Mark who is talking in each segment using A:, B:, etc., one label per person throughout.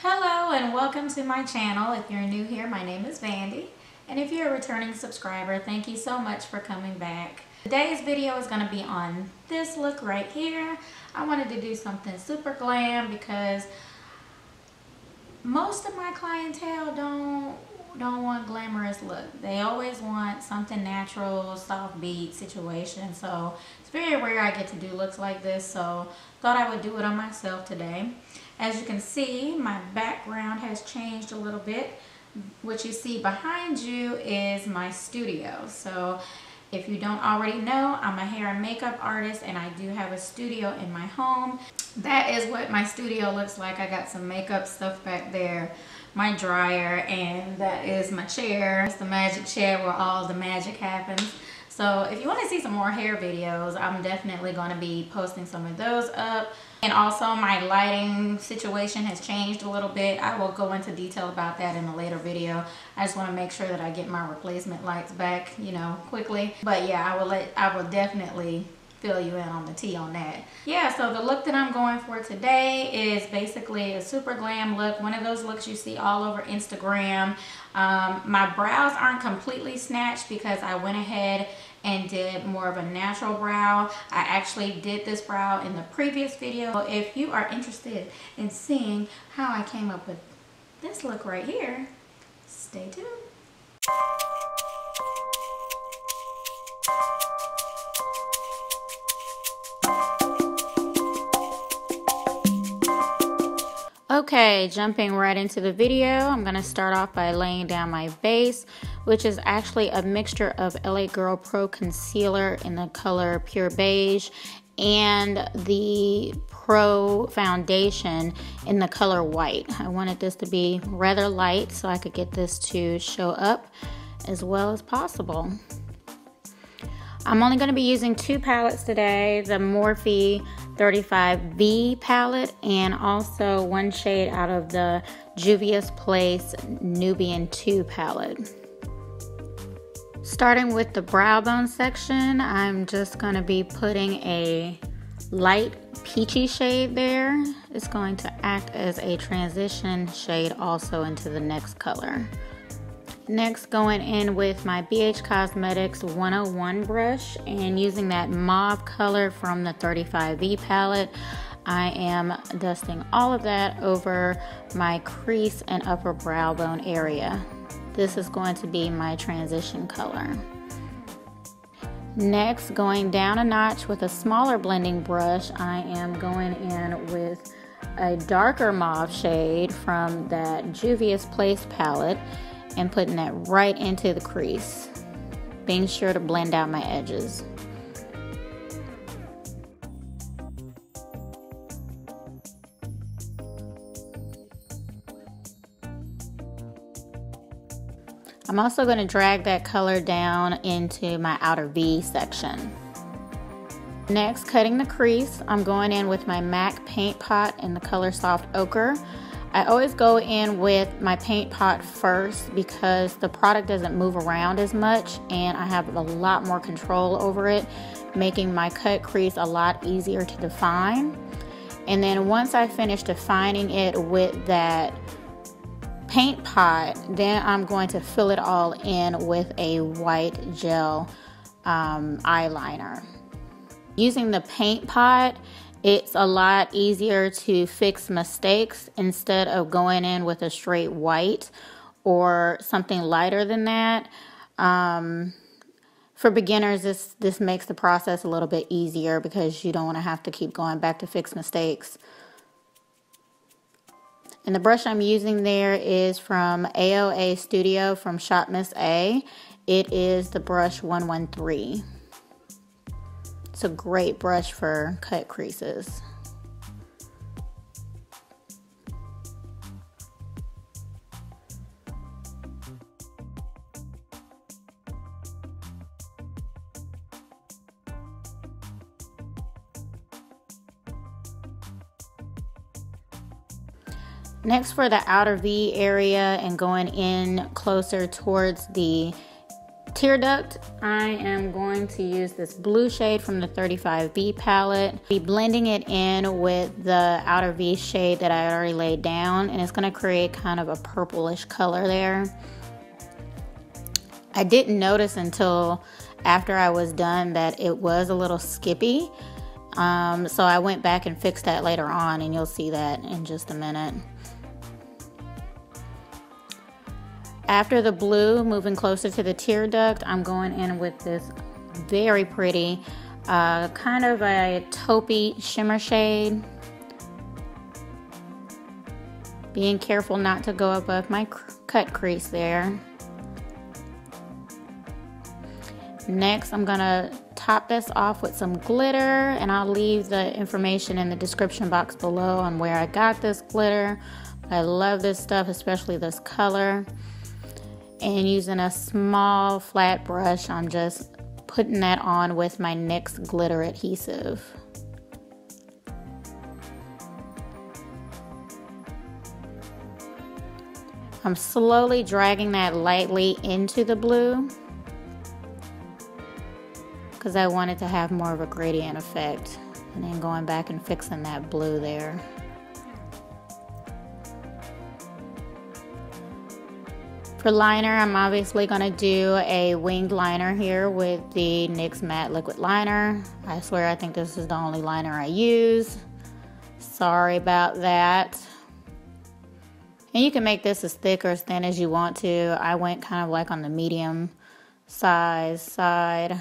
A: Hello and welcome to my channel. If you're new here, my name is Vandy. And if you're a returning subscriber, thank you so much for coming back. Today's video is going to be on this look right here. I wanted to do something super glam because most of my clientele don't want glamorous look. They always want something natural, soft beat situation. So it's very rare I get to do looks like this. So thought I would do it on myself today. As you can see, my background has changed a little bit. What you see behind you is my studio. So if you don't already know, I'm a hair and makeup artist and I do have a studio in my home. That is what my studio looks like. I got some makeup stuff back there, my dryer, and that is my chair. It's the magic chair where all the magic happens. So if you want to see some more hair videos, I'm definitely going to be posting some of those up. And also my lighting situation has changed a little bit. I will go into detail about that in a later video. I just want to make sure that I get my replacement lights back, you know, quickly. But yeah, I will definitely fill you in on the tea on that. Yeah, so the look that I'm going for today is basically a super glam look. One of those looks you see all over Instagram. My brows aren't completely snatched because I went ahead and did more of a natural brow. I actually did this brow in the previous video. So if you are interested in seeing how I came up with this look right here, stay tuned. Okay, jumping right into the video, I'm going to start off by laying down my base, which is actually a mixture of LA Girl Pro Concealer in the color Pure Beige and the Pro Foundation in the color White. I wanted this to be rather light so I could get this to show up as well as possible. I'm only going to be using two palettes today, the Morphe 35V palette and also one shade out of the Juvia's Place Nubian 2 palette. Starting with the brow bone section, I'm just going to be putting a light peachy shade there. It's going to act as a transition shade also into the next color. Next, going in with my BH Cosmetics 101 brush and using that mauve color from the 35V palette, I am dusting all of that over my crease and upper brow bone area. This is going to be my transition color. Next, going down a notch with a smaller blending brush, I am going in with a darker mauve shade from that Juvia's Place palette and putting that right into the crease, being sure to blend out my edges. I'm also going to drag that color down into my outer V section. Next, cutting the crease, I'm going in with my MAC paint pot in the color Soft Ochre. I always go in with my paint pot first because the product doesn't move around as much and I have a lot more control over it, making my cut crease a lot easier to define. And then once I finish defining it with that paint pot, then I'm going to fill it all in with a white gel eyeliner. Using the paint pot, it's a lot easier to fix mistakes instead of going in with a straight white or something lighter than that. For beginners, this makes the process a little bit easier because you don't want to have to keep going back to fix mistakes. And the brush I'm using there is from AOA Studio from Shop Miss A. It is the brush 113. It's a great brush for cut creases. Next, for the outer V area and going in closer towards the tear duct, I am going to use this blue shade from the 35V palette. Be blending it in with the outer V shade that I already laid down, and it's going to create kind of a purplish color there. I didn't notice until after I was done that it was a little skippy. So I went back and fixed that later on, and you'll see that in just a minute. After the blue, moving closer to the tear duct, I'm going in with this very pretty, kind of a taupey shimmer shade. Being careful not to go above my cut crease there. Next, I'm gonna top this off with some glitter, and I'll leave the information in the description box below on where I got this glitter. I love this stuff, especially this color. And using a small flat brush, I'm just putting that on with my NYX glitter adhesive. I'm slowly dragging that lightly into the blue because I wanted to have more of a gradient effect, and then going back and fixing that blue there. For liner, I'm obviously going to do a winged liner here with the NYX Matte Liquid Liner. I swear I think this is the only liner I use. Sorry about that. And you can make this as thick or as thin as you want to. I went kind of like on the medium size side.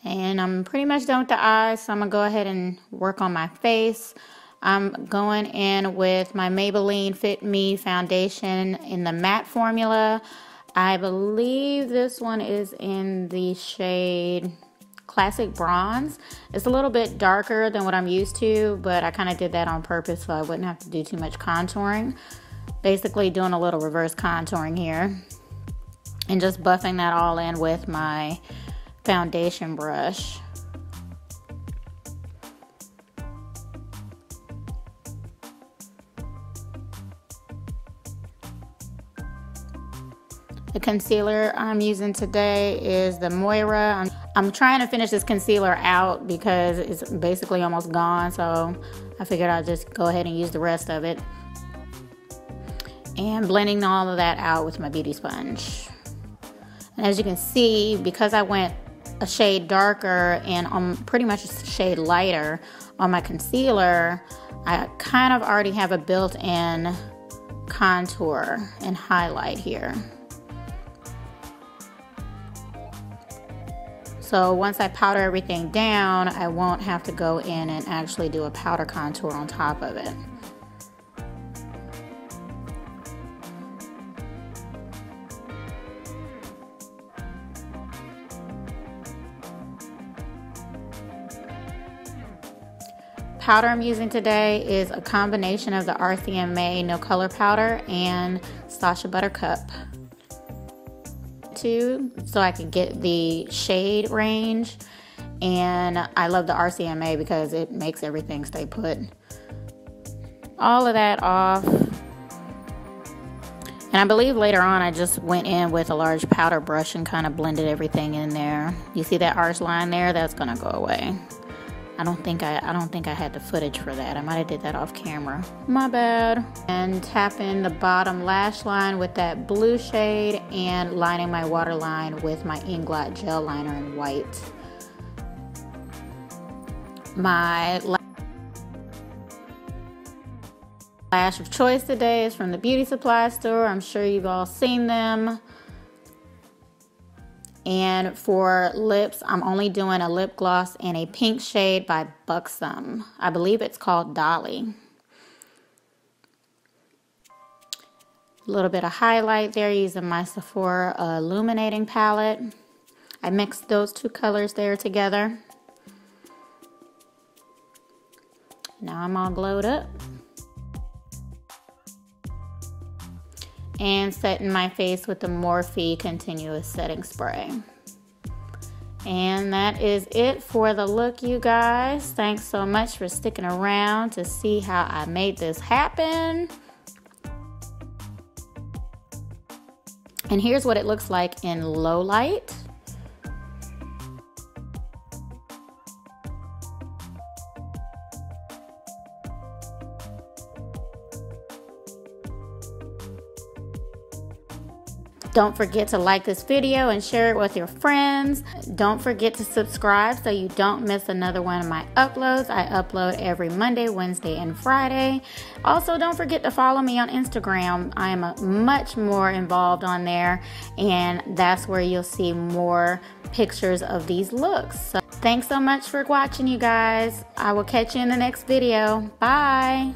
A: And I'm pretty much done with the eyes, so I'm going to go ahead and work on my face. I'm going in with my Maybelline Fit Me foundation in the matte formula. I believe this one is in the shade Classic Bronze. It's a little bit darker than what I'm used to, but I kind of did that on purpose so I wouldn't have to do too much contouring. Basically doing a little reverse contouring here. And just buffing that all in with my foundation brush. The concealer I'm using today is the Moira. I'm trying to finish this concealer out because it's basically almost gone, so I figured I'll just go ahead and use the rest of it. And blending all of that out with my beauty sponge. And as you can see, because I went a shade darker and pretty much a shade lighter on my concealer, I kind of already have a built-in contour and highlight here. So once I powder everything down, I won't have to go in and actually do a powder contour on top of it. Powder I'm using today is a combination of the RCMA No Color Powder and Sacha Buttercup. So I can get the shade range, and I love the RCMA because it makes everything stay put. All of that off, and I believe later on I just went in with a large powder brush and kind of blended everything in there. You see that arch line there? That's gonna go away. I don't think I had the footage for that. I might have did that off camera. My bad. And tapping the bottom lash line with that blue shade and lining my waterline with my Inglot gel liner in white. My lash of choice today is from the beauty supply store. I'm sure you've all seen them. And for lips, I'm only doing a lip gloss in a pink shade by Buxom. I believe it's called Dolly. A little bit of highlight there using my Sephora illuminating palette. I mixed those two colors there together. Now I'm all glowed up. And setting my face with the Morphe Continuous Setting Spray. And that is it for the look, you guys. Thanks so much for sticking around to see how I made this happen. And here's what it looks like in low light. Don't forget to like this video and share it with your friends. Don't forget to subscribe so you don't miss another one of my uploads. I upload every Monday, Wednesday, and Friday. Also, don't forget to follow me on Instagram. I am much more involved on there, and that's where you'll see more pictures of these looks. So, thanks so much for watching, you guys. I will catch you in the next video. Bye.